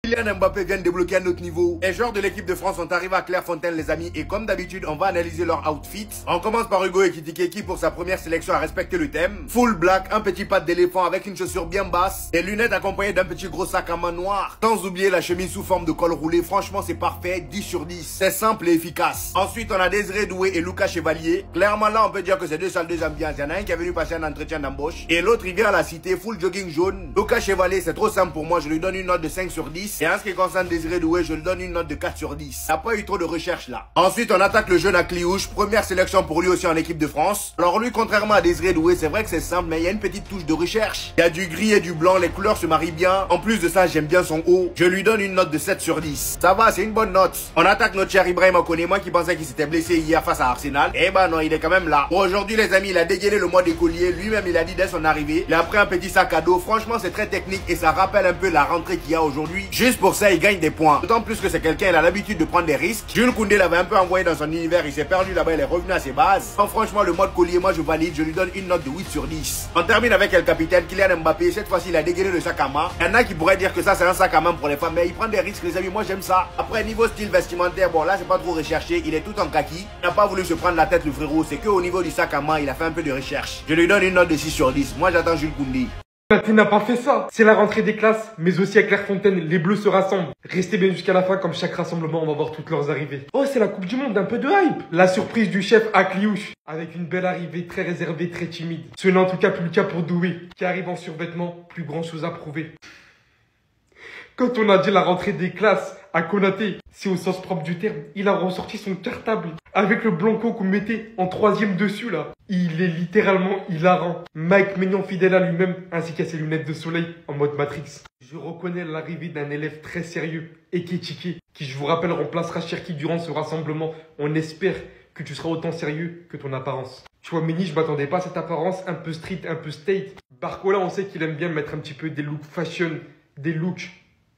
Kylian Mbappé vient de débloquer un autre niveau. Les joueurs de l'équipe de France sont arrivés à Clairefontaine les amis et comme d'habitude on va analyser leur outfit. On commence par Hugo Ekitike qui pour sa première sélection a respecté le thème. Full black, un petit patte d'éléphant avec une chaussure bien basse, des lunettes accompagnées d'un petit gros sac à main noir. Sans oublier la chemise sous forme de col roulé, franchement c'est parfait, 10 sur 10. C'est simple et efficace. Ensuite on a Désiré Doué et Lucas Chevalier. Clairement là on peut dire que c'est deux salles deux ambiances. Il y en a un qui est venu passer un entretien d'embauche et l'autre il vient à la cité full jogging jaune. Lucas Chevalier c'est trop simple pour moi, je lui donne une note de 5 sur 10. Et en ce qui concerne Désiré Doué, je lui donne une note de 4 sur 10. Il n'y a pas eu trop de recherche là. Ensuite, on attaque le jeune Akliouche. Première sélection pour lui aussi en équipe de France. Alors lui, contrairement à Désiré Doué, c'est vrai que c'est simple, mais il y a une petite touche de recherche. Il y a du gris et du blanc, les couleurs se marient bien. En plus de ça, j'aime bien son haut. Je lui donne une note de 7 sur 10. Ça va, c'est une bonne note. On attaque notre cher Ibrahima Koné, moi qui pensais qu'il s'était blessé hier face à Arsenal. Eh ben non, il est quand même là. Pour aujourd'hui, les amis, il a dégainé le mois d'écolier. Lui-même, il a dit dès son arrivée. Il a pris un petit sac à dos. Franchement, c'est très technique et ça rappelle un peu la rentrée qu'il y a aujourd'hui. Juste pour ça, il gagne des points. D'autant plus que c'est quelqu'un, il a l'habitude de prendre des risques. Jules Koundé l'avait un peu envoyé dans son univers, il s'est perdu là-bas, il est revenu à ses bases. Non, franchement, le mode collier, moi je valide, je lui donne une note de 8 sur 10. On termine avec le capitaine Kylian Mbappé. Cette fois-ci, il a dégainé le sac à main. Il y en a qui pourraient dire que ça, c'est un sac à main pour les femmes, mais il prend des risques, les amis. Moi, j'aime ça. Après, niveau style vestimentaire, bon, là, c'est pas trop recherché. Il est tout en kaki. Il n'a pas voulu se prendre la tête, le frérot. C'est qu'au niveau du sac à main, il a fait un peu de recherche. Je lui donne une note de 6 sur 10. Moi, j'attends Jules Koundé. Tu n'as pas fait ça. C'est la rentrée des classes, mais aussi à Clairefontaine, les Bleus se rassemblent. Restez bien jusqu'à la fin, comme chaque rassemblement, on va voir toutes leurs arrivées. Oh, c'est la Coupe du Monde, un peu de hype. La surprise du chef Akliouche, avec une belle arrivée très réservée, très timide. Ce n'est en tout cas plus le cas pour Doué, qui arrive en survêtement, plus grand chose à prouver. Quand on a dit la rentrée des classes à Konaté, c'est au sens propre du terme, il a ressorti son cartable. Avec le blanco qu'on mettait en troisième dessus là. Il est littéralement hilarant. Mike Maignan fidèle à lui-même, ainsi qu'à ses lunettes de soleil en mode Matrix. Je reconnais l'arrivée d'un élève très sérieux, Ekitike, qui je vous rappelle remplacera Cherki durant ce rassemblement. On espère que tu seras autant sérieux que ton apparence. Tu vois, Méni, je m'attendais pas à cette apparence un peu street, un peu state. Barcola, on sait qu'il aime bien mettre un petit peu des looks fashion, des looks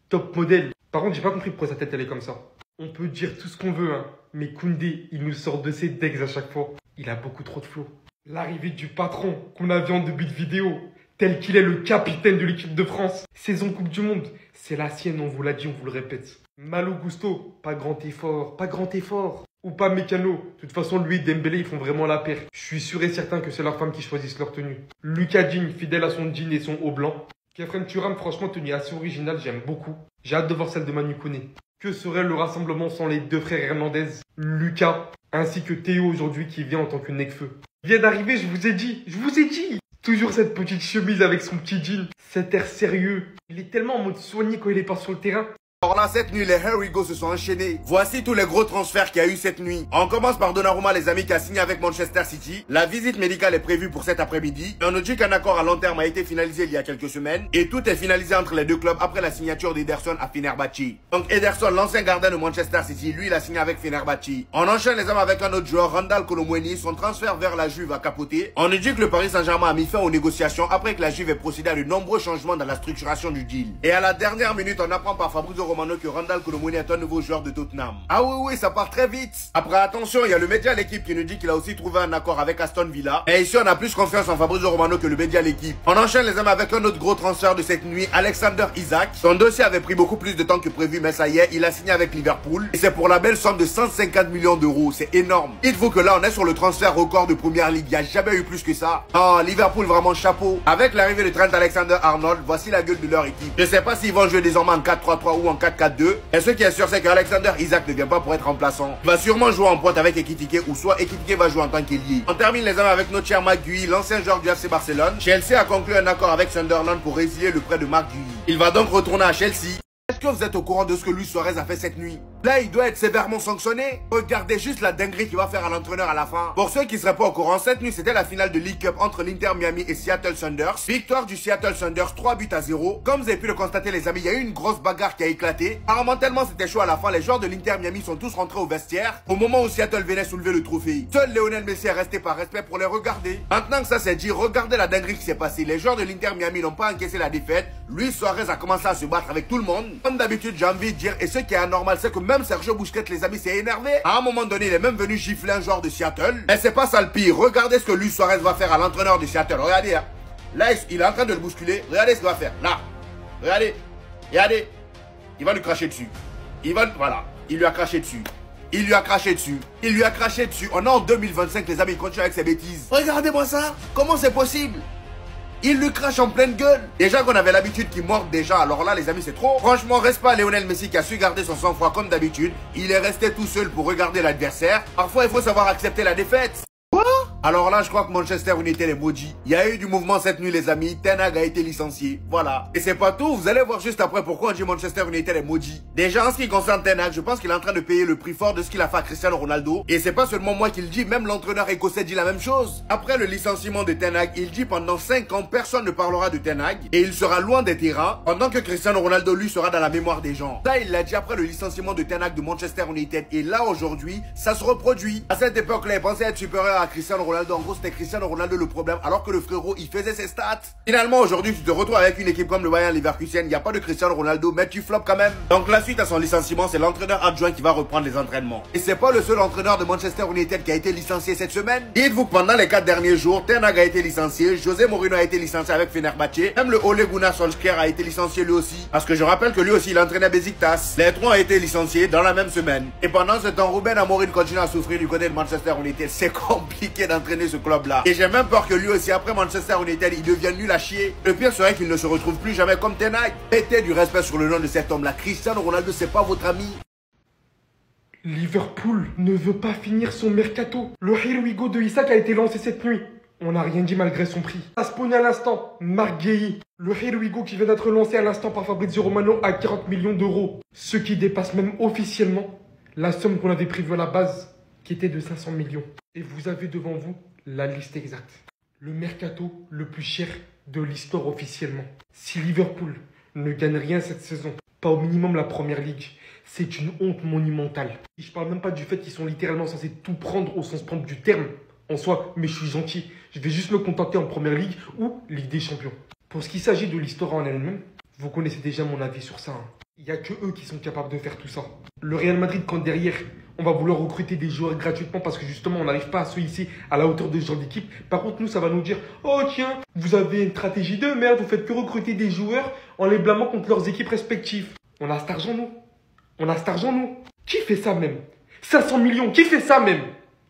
top modèle. Par contre, j'ai pas compris pourquoi sa tête elle est comme ça. On peut dire tout ce qu'on veut, hein, mais Koundé, il nous sort de ses decks à chaque fois. Il a beaucoup trop de flow. L'arrivée du patron qu'on a vu en début de vidéo, tel qu'il est le capitaine de l'équipe de France. Saison Coupe du Monde, c'est la sienne, on vous l'a dit, on vous le répète. Malo Gusto, pas grand effort, pas grand effort. Ou pas Mécano. De toute façon, lui et Dembélé, ils font vraiment la paire. Je suis sûr et certain que c'est leurs femmes qui choisissent leur tenue. Lucas Digne, fidèle à son jean et son haut blanc. Kefren Turam, franchement, tenue assez originale, j'aime beaucoup. J'ai hâte de voir celle de Manu Koné. Que serait le rassemblement sans les deux frères Hernandez, Lucas, ainsi que Théo aujourd'hui qui vient en tant que Necfeu. Il vient d'arriver, je vous ai dit. Toujours cette petite chemise avec son petit jean, cet air sérieux. Il est tellement en mode soigné quand il est pas sur le terrain. Alors là, cette nuit, les Here We Go se sont enchaînés. Voici tous les gros transferts qu'il y a eu cette nuit. On commence par Donnarumma, les amis, qui a signé avec Manchester City. La visite médicale est prévue pour cet après-midi. On nous dit qu'un accord à long terme a été finalisé il y a quelques semaines. Et tout est finalisé entre les deux clubs après la signature d'Ederson à Fenerbahçe. Donc Ederson, l'ancien gardien de Manchester City, lui, il a signé avec Fenerbahçe. On enchaîne les hommes avec un autre joueur, Randal Kolo Muani. Son transfert vers la Juve a capoté. On nous dit que le Paris Saint-Germain a mis fin aux négociations après que la Juve ait procédé à de nombreux changements dans la structuration du deal. Et à la dernière minute, on apprend par Fabrizio Romano que Randal Kolo Muani est un nouveau joueur de Tottenham. Ah oui, ça part très vite. Après, attention, il y a le média L'équipe qui nous dit qu'il a aussi trouvé un accord avec Aston Villa. Et ici, on a plus confiance en Fabrizio Romano que le média L'équipe. On enchaîne les hommes avec un autre gros transfert de cette nuit, Alexander Isak. Son dossier avait pris beaucoup plus de temps que prévu, mais ça y est, il a signé avec Liverpool. Et c'est pour la belle somme de 150 millions d'euros. C'est énorme. Dites-vous que là, on est sur le transfert record de Première Ligue. Il n'y a jamais eu plus que ça. Oh, Liverpool, vraiment chapeau. Avec l'arrivée de Trent Alexander-Arnold, voici la gueule de leur équipe. Je ne sais pas s'ils vont jouer désormais en 4-3-3 ou en 4-4-2. Et ce qui est sûr, c'est qu'Alexander Isak ne vient pas pour être remplaçant. Il va sûrement jouer en pointe avec Ekitike ou soit Ekitike va jouer en tant qu'ailier. On termine les hommes avec notre cher Marc Guy, l'ancien joueur du FC Barcelone. Chelsea a conclu un accord avec Sunderland pour résilier le prêt de Marc Guy. Il va donc retourner à Chelsea. Est-ce que vous êtes au courant de ce que Luis Suarez a fait cette nuit? Là, il doit être sévèrement sanctionné. Regardez juste la dinguerie qu'il va faire à l'entraîneur à la fin. Pour ceux qui ne seraient pas au courant, cette nuit, c'était la finale de League Cup entre l'Inter Miami et Seattle Sounders. Victoire du Seattle Sounders, 3-0. Comme vous avez pu le constater, les amis, il y a eu une grosse bagarre qui a éclaté. Apparemment, tellement c'était chaud à la fin, les joueurs de l'Inter Miami sont tous rentrés au vestiaire au moment où Seattle venait soulever le trophée. Seul Lionel Messi est resté par respect pour les regarder. Maintenant que ça s'est dit, regardez la dinguerie qui s'est passée. Les joueurs de l'Inter Miami n'ont pas encaissé la défaite. Luis Suarez a commencé à se battre avec tout le monde. Comme d'habitude, j'ai envie de dire, et ce qui est anormal, c'est que même Sergio Busquets, les amis, s'est énervé. À un moment donné, il est même venu gifler un joueur de Seattle. Et c'est pas ça le pire. Regardez ce que Luis Suarez va faire à l'entraîneur de Seattle. Regardez, hein. Là, il est en train de le bousculer. Regardez ce qu'il va faire. Là. Regardez. Regardez. Il va lui cracher dessus. Voilà, il lui a craché dessus. Il lui a craché dessus. Il lui a craché dessus. On est en 2025, les amis, il continue avec ses bêtises. Regardez-moi ça. Comment c'est possible? Il lui crache en pleine gueule. Déjà qu'on avait l'habitude qu'il morde déjà. Alors là, les amis, c'est trop. Franchement, reste pas Lionel Messi qui a su garder son sang-froid comme d'habitude. Il est resté tout seul pour regarder l'adversaire. Parfois, il faut savoir accepter la défaite. Quoi? Alors là, je crois que Manchester United est maudit. Il y a eu du mouvement cette nuit, les amis. Ten Hag a été licencié. Voilà. Et c'est pas tout. Vous allez voir juste après pourquoi on dit Manchester United est maudit. Déjà, en ce qui concerne Ten Hag, je pense qu'il est en train de payer le prix fort de ce qu'il a fait à Cristiano Ronaldo. Et c'est pas seulement moi qui le dis, même l'entraîneur écossais dit la même chose. Après le licenciement de Ten Hag, il dit pendant 5 ans, personne ne parlera de Ten Hag. Et il sera loin des terrains, pendant que Cristiano Ronaldo, lui, sera dans la mémoire des gens. Ça, il l'a dit après le licenciement de Ten Hag de Manchester United. Et là, aujourd'hui, ça se reproduit. À cette époque-là, il pensait être supérieur à Cristiano Ronaldo. En gros, c'était Cristiano Ronaldo le problème, alors que le frérot, il faisait ses stats. Finalement, aujourd'hui, tu te retrouves avec une équipe comme le Bayern Leverkusen. Il n'y a pas de Cristiano Ronaldo, mais tu flops quand même. Donc, la suite à son licenciement, c'est l'entraîneur adjoint qui va reprendre les entraînements. Et c'est pas le seul entraîneur de Manchester United qui a été licencié cette semaine. Dites-vous que pendant les 4 derniers jours, Ten Hag a été licencié, José Mourinho a été licencié avec Fenerbahçe, même le Ole Gunnar Solskjaer a été licencié lui aussi. Parce que je rappelle que lui aussi, il entraînait Besiktas. Les 3 ont été licenciés dans la même semaine. Et pendant ce temps, Ruben Amorim continue à souffrir du côté de Manchester United. C'est compliqué d'entraîner ce club-là. Et j'ai même peur que lui aussi, après Manchester United, il devienne nul à chier. Le pire serait qu'il ne se retrouve plus jamais comme Ten Hag. Mettez du respect sur le nom de cet homme-là. Cristiano Ronaldo, c'est pas votre ami. Liverpool ne veut pas finir son mercato. Le Here We Go de Isaac a été lancé cette nuit. On n'a rien dit malgré son prix. Ça spawn à l'instant, Marc Guéhi. Le Here We Go qui vient d'être lancé à l'instant par Fabrizio Romano à 40 millions d'euros. Ce qui dépasse même officiellement la somme qu'on avait prévue à la base, qui était de 500 millions. Et vous avez devant vous la liste exacte. Le mercato le plus cher de l'histoire officiellement. Si Liverpool ne gagne rien cette saison, pas au minimum la Première Ligue, c'est une honte monumentale. Et je parle même pas du fait qu'ils sont littéralement censés tout prendre au sens propre du terme en soi, mais je suis gentil. Je vais juste me contenter en Première Ligue ou Ligue des Champions. Pour ce qui s'agit de l'histoire en elle-même, vous connaissez déjà mon avis sur ça. Il n'y a que eux qui sont capables de faire tout ça. Le Real Madrid, quand derrière, on va vouloir recruter des joueurs gratuitement parce que justement, on n'arrive pas à se hisser à la hauteur de ce genre d'équipe. Par contre, nous, ça va nous dire « Oh tiens, vous avez une stratégie de merde, vous faites que recruter des joueurs en les blâmant contre leurs équipes respectives. » On a cet argent, nous. On a cet argent, nous. Qui fait ça même? 500 millions, qui fait ça même?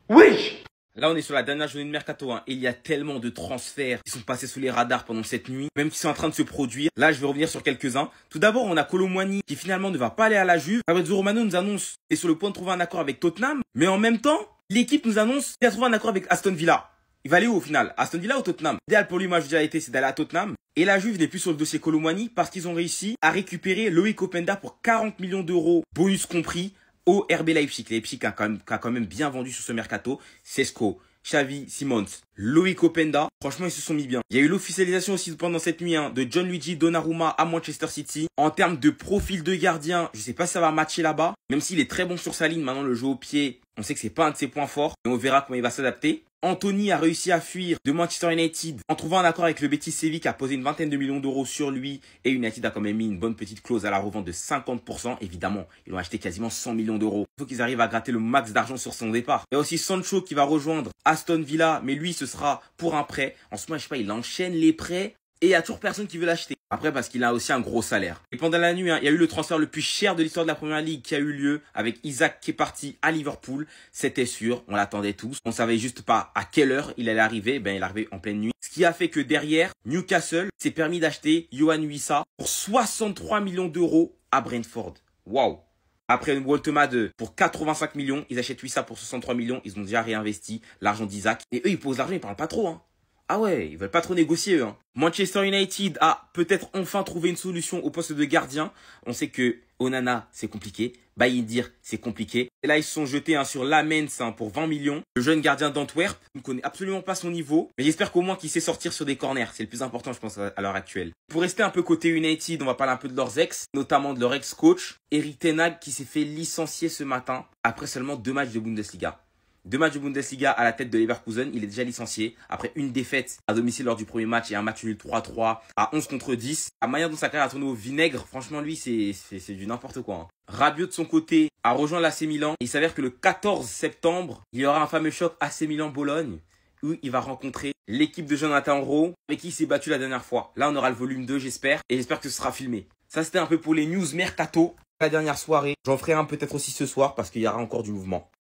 Wesh! Là, on est sur la dernière journée de mercato, hein, et il y a tellement de transferts qui sont passés sous les radars pendant cette nuit, même qui sont en train de se produire. Là, je vais revenir sur quelques-uns. Tout d'abord, on a Kolo Muani qui finalement ne va pas aller à la Juve. Fabrizio Romano nous annonce qu'il est sur le point de trouver un accord avec Tottenham, mais en même temps, l'équipe nous annonce qu'il a trouvé un accord avec Aston Villa. Il va aller où au final? Aston Villa ou Tottenham? L'idéal pour lui, moi, je dirais, c'est d'aller à Tottenham. Et la Juve n'est plus sur le dossier Kolo Muani parce qu'ils ont réussi à récupérer Loïc Openda pour 40 millions d'euros, bonus compris, au RB Leipzig. Leipzig a quand même bien vendu sur ce mercato. Sesko, Xavi Simons, Loïc Openda, franchement ils se sont mis bien. Il y a eu l'officialisation aussi pendant cette nuit de Gianluigi Donnarumma à Manchester City. En termes de profil de gardien, je sais pas si ça va matcher là-bas. Même s'il est très bon sur sa ligne, maintenant le jeu au pied, on sait que c'est pas un de ses points forts. Mais on verra comment il va s'adapter. Anthony a réussi à fuir de Manchester United en trouvant un accord avec le Betis Séville qui a posé une vingtaine de millions d'euros sur lui. Et United a quand même mis une bonne petite clause à la revente de 50%. Évidemment, ils l'ont acheté quasiment 100 millions d'euros. Il faut qu'ils arrivent à gratter le max d'argent sur son départ. Il y a aussi Sancho qui va rejoindre Aston Villa, mais lui, ce sera pour un prêt. En ce moment, je sais pas, il enchaîne les prêts. Et il y a toujours personne qui veut l'acheter. Après, parce qu'il a aussi un gros salaire. Et pendant la nuit, il y a eu le transfert le plus cher de l'histoire de la Première Ligue qui a eu lieu avec Isaac qui est parti à Liverpool. C'était sûr, on l'attendait tous. On savait juste pas à quelle heure il allait arriver. Ben, il est arrivé en pleine nuit. Ce qui a fait que derrière, Newcastle s'est permis d'acheter Yohan Wissa pour 63 millions d'euros à Brentford. Waouh! Après Walter Made pour 85 millions, ils achètent Wissa pour 63 millions. Ils ont déjà réinvesti l'argent d'Isaac. Et eux, ils posent l'argent, ils parlent pas trop, Ah ouais, ils veulent pas trop négocier, eux. Manchester United a peut-être enfin trouvé une solution au poste de gardien. On sait que Onana, c'est compliqué. Baïdir, c'est compliqué. Et là, ils se sont jetés sur Lamens pour 20 millions. Le jeune gardien d'Antwerp, on ne connaît absolument pas son niveau. Mais j'espère qu'au moins qu'il sait sortir sur des corners. C'est le plus important, je pense, à l'heure actuelle. Pour rester un peu côté United, on va parler un peu de leurs ex, notamment de leur ex-coach, Erik ten Hag, qui s'est fait licencier ce matin après seulement 2 matchs de Bundesliga. 2 matchs de Bundesliga à la tête de Leverkusen, il est déjà licencié après une défaite à domicile lors du premier match et un match nul 3-3 à 11 contre 10. La manière dont sa carrière a tourné au vinaigre, franchement lui c'est du n'importe quoi. Rabiot de son côté a rejoint l'AC Milan. Il s'avère que le 14 septembre, il y aura un fameux choc AC Milan-Bologne où il va rencontrer l'équipe de Jonathan Rowe avec qui il s'est battu la dernière fois. Là on aura le volume 2 j'espère et j'espère que ce sera filmé. Ça, c'était un peu pour les news mercato. La dernière soirée, j'en ferai un peut-être aussi ce soir parce qu'il y aura encore du mouvement.